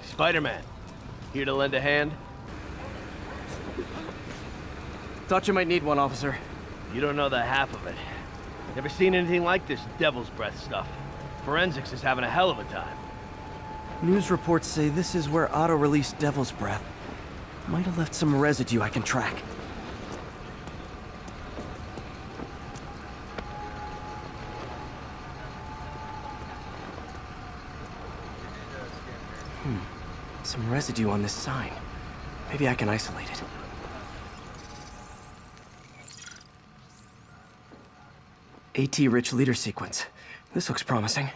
Spider-Man. Here to lend a hand? Thought you might need one, officer. You don't know the half of it. Never seen anything like this devil's breath stuff. Forensics is having a hell of a time. News reports say this is where Otto released devil's breath. Might have left some residue I can track. Some residue on this sign. Maybe I can isolate it. AT-rich leader sequence. This looks promising.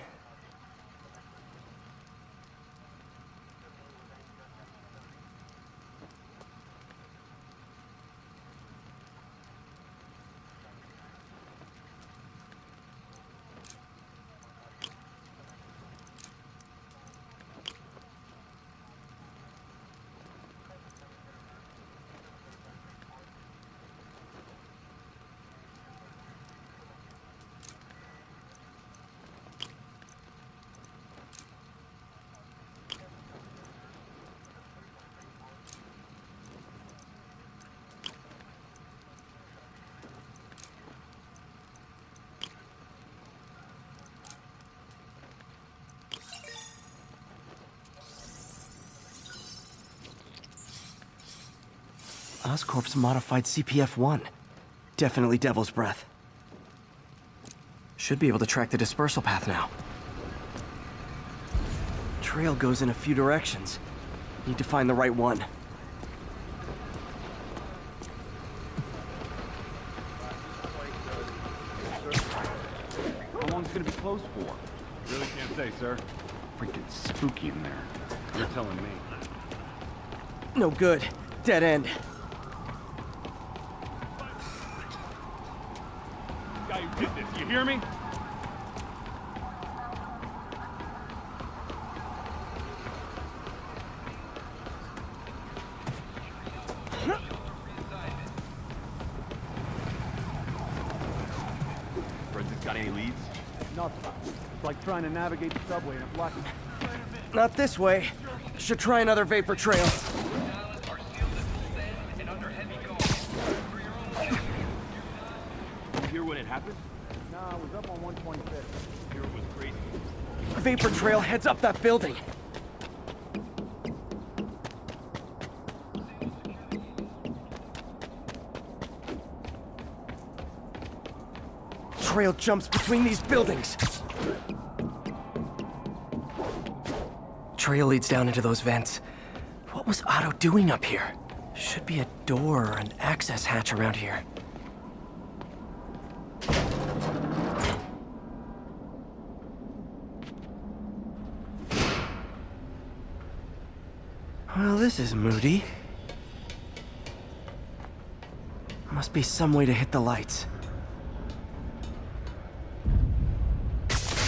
Oscorp's modified CPF-1. Definitely Devil's Breath. Should be able to track the dispersal path now. Trail goes in a few directions. Need to find the right one. How long's it gonna be closed for? Really can't say, sir. Freaking spooky in there. You're telling me. No good. Dead end. Guy who did this, you hear me? Forensics got any leads? Nothing. It's like trying to navigate the subway in a black... Not this way. Should try another vapor trail. Here when it happened? Nah, it was up on 125th. Here it was crazy. Vapor trail heads up that building. Trail jumps between these buildings. Trail leads down into those vents. What was Otto doing up here? Should be a door or an access hatch around here. Well, this is moody. Must be some way to hit the lights.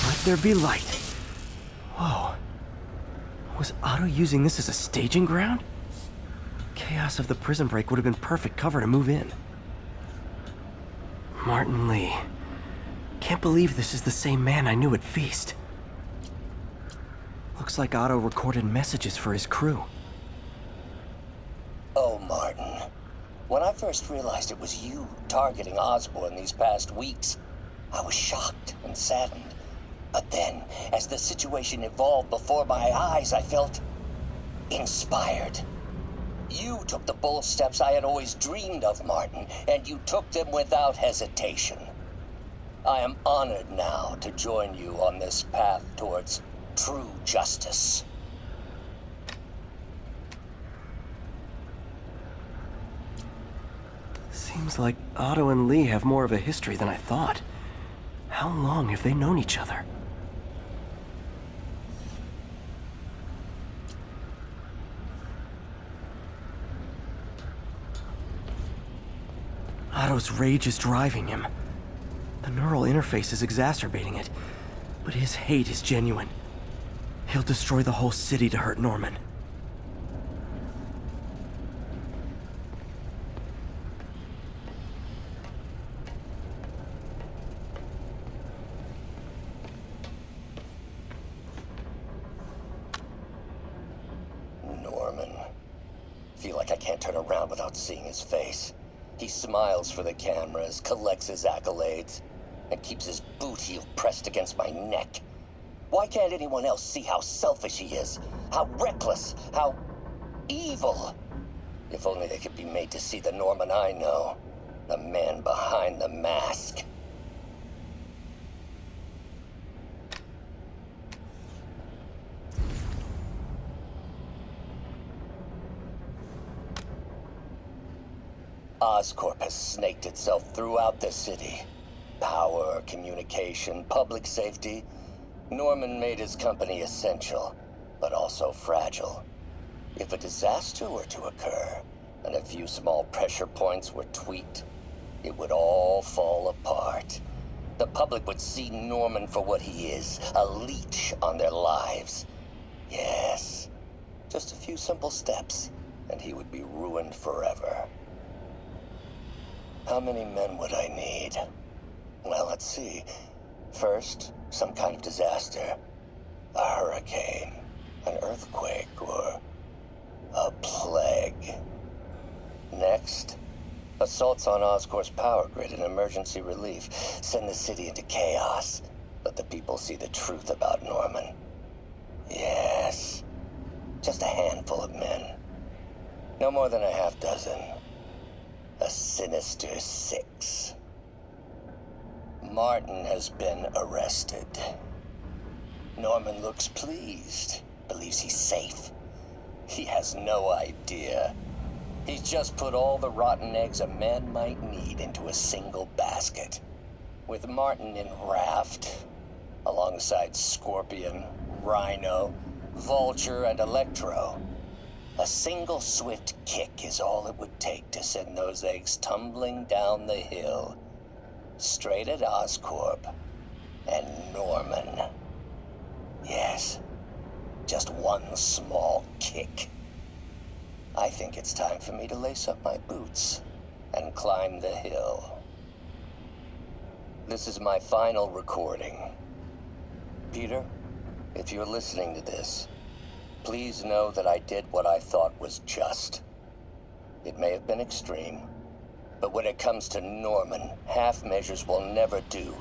Let there be light. Whoa. Was Otto using this as a staging ground? Chaos of the prison break would have been perfect cover to move in. Martin Lee. Can't believe this is the same man I knew at Feast. Looks like Otto recorded messages for his crew. Oh, Martin. When I first realized it was you targeting Osborn these past weeks, I was shocked and saddened. But then, as the situation evolved before my eyes, I felt inspired. You took the bold steps I had always dreamed of, Martin, and you took them without hesitation. I am honored now to join you on this path towards true justice. Seems like Otto and Lee have more of a history than I thought. How long have they known each other? Otto's rage is driving him. The neural interface is exacerbating it, but his hate is genuine. He'll destroy the whole city to hurt Norman. like I can't turn around without seeing his face. He smiles for the cameras, collects his accolades, and keeps his boot heel pressed against my neck. Why can't anyone else see how selfish he is? How reckless? How evil? If only they could be made to see the Norman I know. The man behind the mask. Oscorp has snaked itself throughout the city. Power, communication, public safety. Norman made his company essential, but also fragile. If a disaster were to occur, and a few small pressure points were tweaked, it would all fall apart. The public would see Norman for what he is, a leech on their lives. Yes, just a few simple steps, and he would be ruined forever. How many men would I need? Well, let's see. First, some kind of disaster. A hurricane, an earthquake, or a plague. Next, assaults on Oscorp's power grid and emergency relief. Send the city into chaos. Let the people see the truth about Norman. Yes, just a handful of men. No more than a half dozen. A sinister 6. Martin has been arrested. Norman looks pleased, believes he's safe. He has no idea. He's just put all the rotten eggs a man might need into a single basket. With Martin in raft, alongside Scorpion, Rhino, Vulture, and Electro, a single swift kick is all it would take to send those eggs tumbling down the hill, straight at Oscorp and Norman. Yes, just one small kick. I think it's time for me to lace up my boots and climb the hill. This is my final recording. Peter, if you're listening to this, please know that I did what I thought was just. It may have been extreme, but when it comes to Norman, half measures will never do.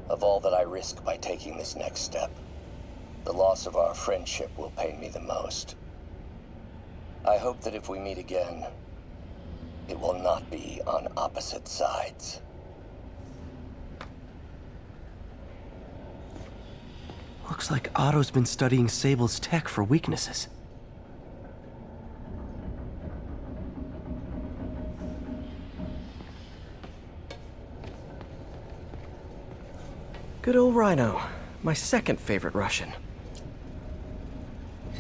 Of all that I risk by taking this next step, the loss of our friendship will pain me the most. I hope that if we meet again, it will not be on opposite sides. Looks like Otto's been studying Sable's tech for weaknesses. Good old Rhino, my second favorite Russian.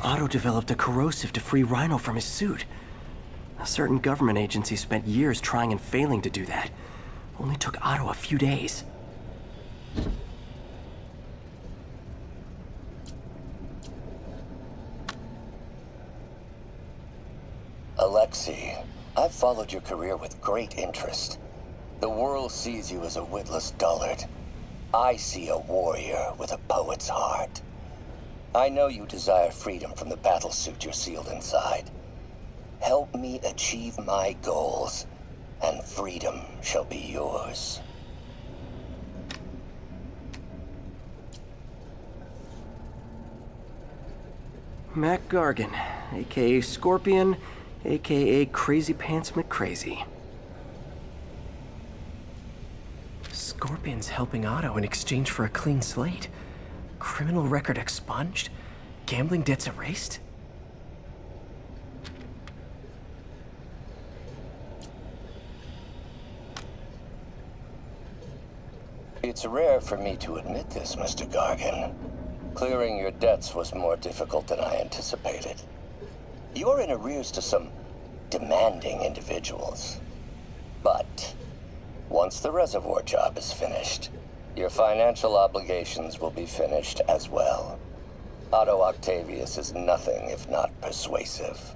Otto developed a corrosive to free Rhino from his suit. A certain government agency spent years trying and failing to do that. Only took Otto a few days. Alexei, I've followed your career with great interest. The world sees you as a witless dullard. I see a warrior with a poet's heart. I know you desire freedom from the battlesuit you're sealed inside. Help me achieve my goals, and freedom shall be yours. Mac Gargan, aka Scorpion, aka Crazy Pants McCrazy. Scorpion's helping Otto in exchange for a clean slate. Criminal record expunged? Gambling debts erased? It's rare for me to admit this, Mr. Gargan. Clearing your debts was more difficult than I anticipated. You're in arrears to some demanding individuals. But once the reservoir job is finished, your financial obligations will be finished as well. Otto Octavius is nothing if not persuasive.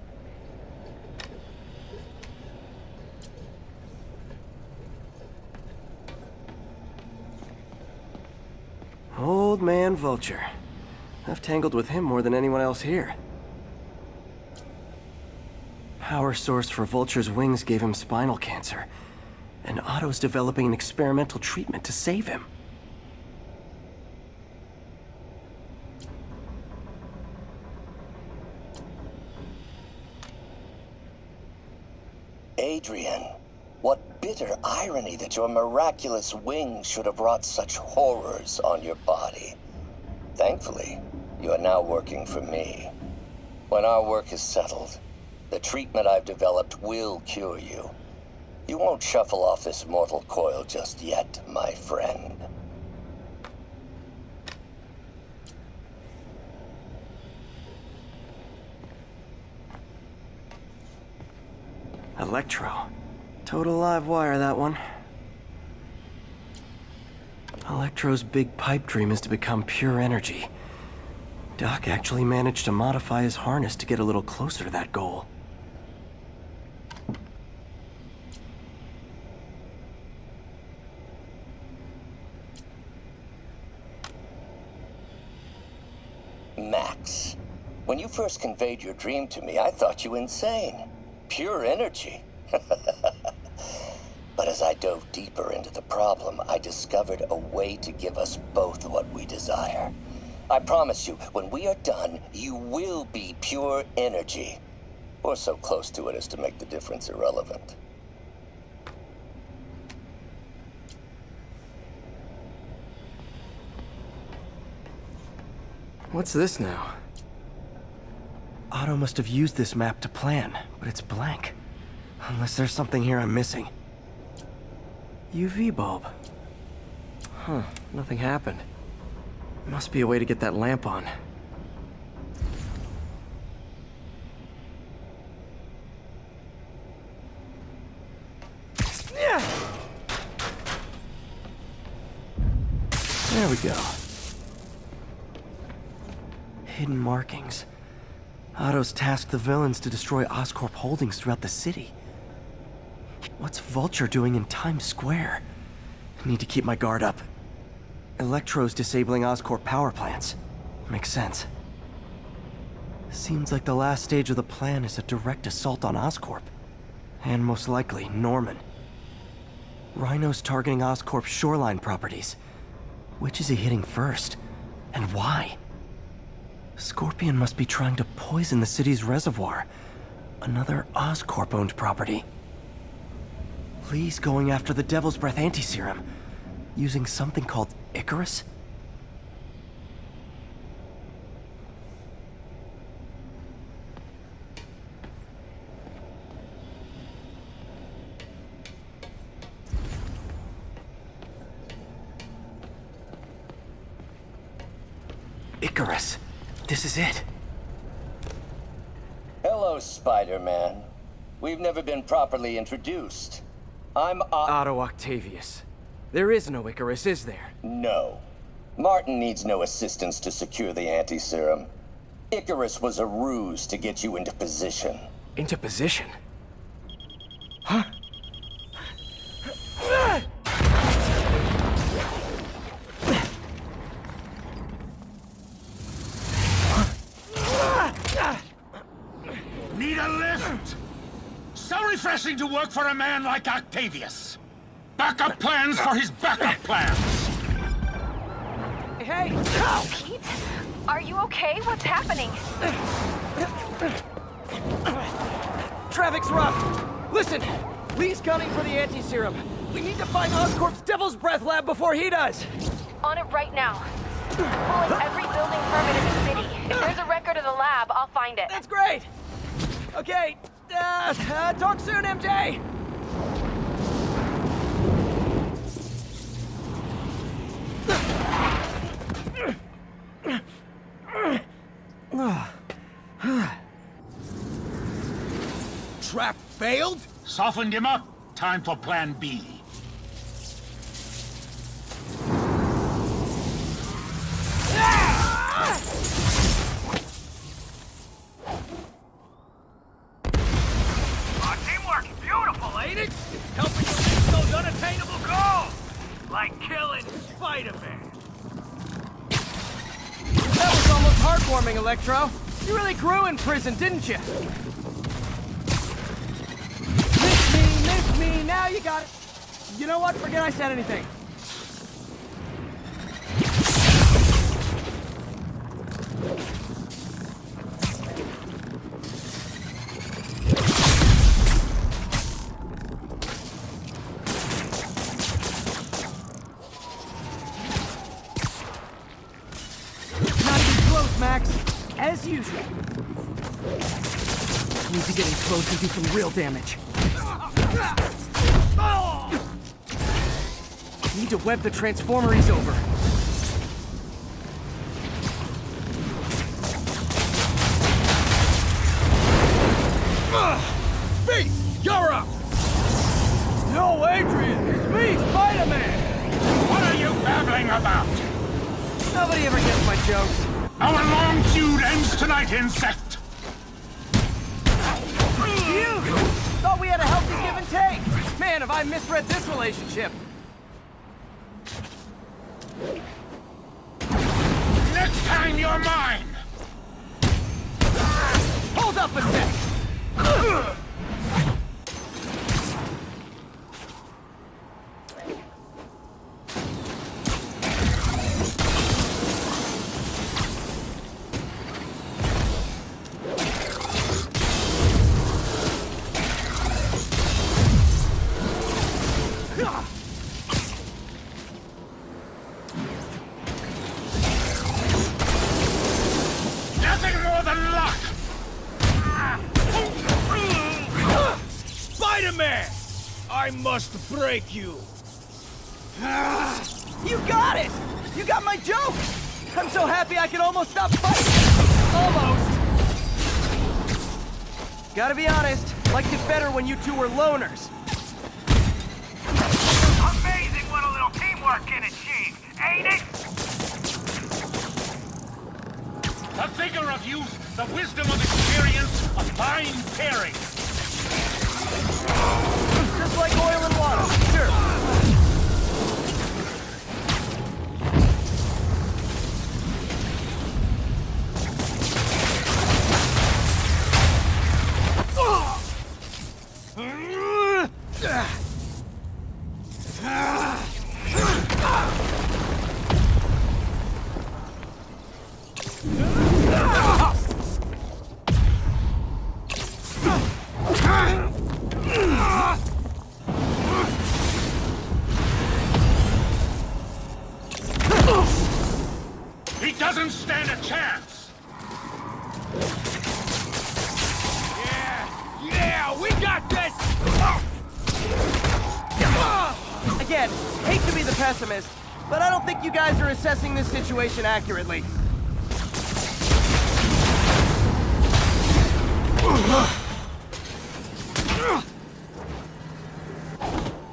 Old man Vulture. I've tangled with him more than anyone else here. power source for Vulture's wings gave him spinal cancer, and Otto's developing an experimental treatment to save him. Adrian, what bitter irony that your miraculous wings should have wrought such horrors on your body. Thankfully, you are now working for me. When our work is settled, the treatment I've developed will cure you. You won't shuffle off this mortal coil just yet, my friend. Electro. Total live wire, that one. Electro's big pipe dream is to become pure energy. Doc actually managed to modify his harness to get a little closer to that goal. Max, when you first conveyed your dream to me, I thought you insane. Pure energy. But as I dove deeper into the problem, I discovered a way to give us both what we desire. I promise you, when we are done, you will be pure energy. Or so close to it as to make the difference irrelevant. What's this now? Otto must have used this map to plan, but it's blank. Unless there's something here I'm missing. UV bulb. Huh, nothing happened. Must be a way to get that lamp on. There we go. Hidden markings. Otto's tasked the villains to destroy Oscorp holdings throughout the city. What's Vulture doing in Times Square? I need to keep my guard up. Electro's disabling Oscorp power plants. Makes sense. Seems like the last stage of the plan is a direct assault on Oscorp. And most likely, Norman. Rhino's targeting Oscorp's shoreline properties. Which is he hitting first? And why? Scorpion must be trying to poison the city's reservoir. Another Oscorp-owned property. Lee's going after the Devil's Breath anti-serum, using something called Icarus? Icarus. This is it. Hello, Spider-Man. We've never been properly introduced. I'm Otto Octavius. There is no Icarus, is there? No. Martin needs no assistance to secure the anti-serum. Icarus was a ruse to get you into position. Into position? Huh? Need a lift? So refreshing to work for a man like Octavius. Backup plans for his backup plans. Hey! Pete? Are you okay? What's happening? Traffic's rough. Listen, Lee's gunning for the anti-serum. We need to find Oscorp's Devil's Breath lab before he does. On it right now. Pulling every building permit in the city. If there's a record of the lab, I'll find it. That's great. Okay, talk soon, MJ. Trap failed? Softened him up. Time for plan B. Our teamwork's beautiful, ain't it? Helping you reach those unattainable goals! Like killing Spider-Man. That was almost heartwarming, Electro. You really grew in prison, didn't you? That's me, now you got it. You know what? Forget I said anything. Not even close, Max. As usual. Need to get in close and do some real damage. Need to web the transformer he's over. Beast, you're up! No, Adrian! It's me, Spider-Man! What are you babbling about? Nobody ever gets my jokes. Our long feud ends tonight, insect! You! Thought we had a healthy give and take! Man, have I misread this relationship! Next time you're mine! Hold up a sec! Nothing more than luck! Spider-Man! I must break you. You got it! You got my joke! I'm so happy I can almost stop fighting! Almost! Gotta be honest, liked it better when you two were loners. Amazing what a little teamwork can achieve, ain't it? The vigor of youth, the wisdom of experience, a fine pairing. Just like oil and water, sure. He doesn't stand a chance. Yeah, we got this! Again, hate to be the pessimist, but I don't think you guys are assessing this situation accurately.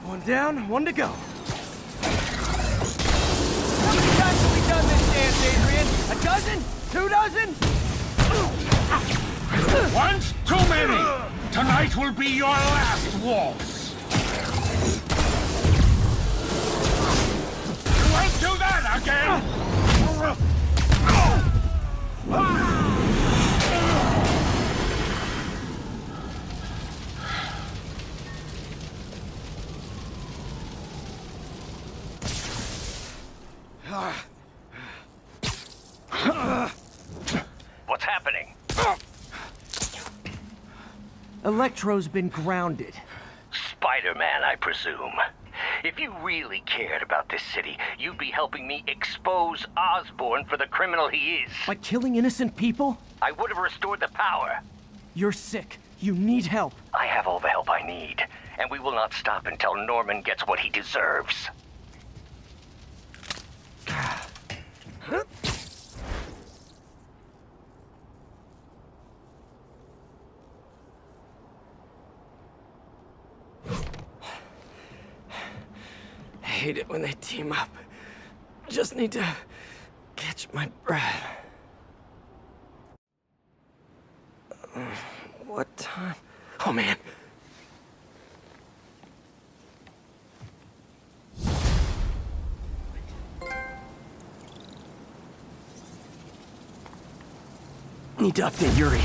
One down, one to go. How many times have we done this dance, Adrian? A dozen? 2 dozen? Once too many. Tonight will be your last waltz. You won't do that again. What's happening? Electro's been grounded. Spider-Man, I presume. If you really cared about this city, you'd be helping me expose Osborn for the criminal he is. By killing innocent people? I would have restored the power. You're sick. You need help. I have all the help I need, and we will not stop until Norman gets what he deserves. I hate it when they team up. Just need to catch my breath. What time? Oh, man. Need to update Yuri.